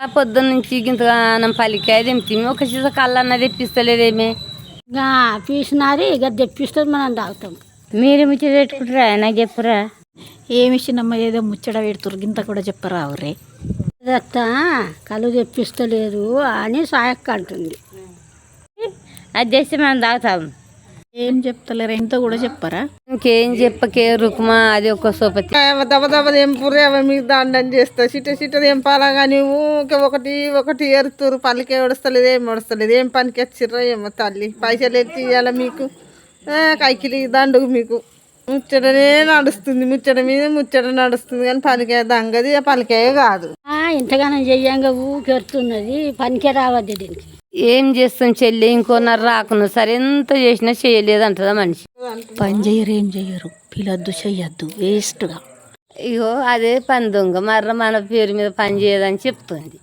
పొద్దున్న నుంచి ఇంతగానం పలికాయ తెంపుతుంది ఒక సీస కళ్ళన్న తెప్పిస్తలేదేమే పీసినారి ఇక తెప్పిస్తుంది మనం తాగుతాం. మీరు ముచ్చట పెట్టుకుంటారా నాకు చెప్పురా ఏమి ఇచ్చినమ్మ ఏదో ముచ్చట పెడుతురు గింత కూడా చెప్పరా రే దత్త కళ్ళు తెప్పిస్తలేదు అని సాయక్క అంటుంది. అది చేస్తే మనం తాగుతాం. ఏం చెప్తలేరు ఎంత కూడా చెప్పరా? ఇంకేం చెప్పకే రుక్మా అది ఒక సోపతి దెబ్బ దెబ్బ తెంపురే మీకు దండం చేస్తా చిట్ట తెంపాలా కానీ ఒకటి ఒకటి ఎరుతురు పలికే ఒడస్తలేదు ఏం ఒడస్తలేదు ఏం పనికి వచ్చిర్రా ఏమో తల్లి పైసలు ఎత్తి ఇవ్వాలా మీకు కైకిలి దండుగు మీకు ముచ్చటనే నడుస్తుంది ముచ్చట మీద ముచ్చట నడుస్తుంది కానీ పలికే దంగది పలికే కాదు. ఇంతగానో చెయ్యంగా ఊకెడుతున్నది పనికే రావద్దు దీనికి. ఏం చేస్తాం చెల్లి ఇంకోన్నర రాకున్నా సరే ఎంత చేసినా చేయలేదు అంటదా మనిషి. పని చెయ్యరు ఏం చెయ్యరు పిలద్దు చెయ్యొద్దు వేస్ట్గా. ఇగో అదే పని దొంగ మర్ర మన పేరు మీద పని చేయదని చెప్తుంది.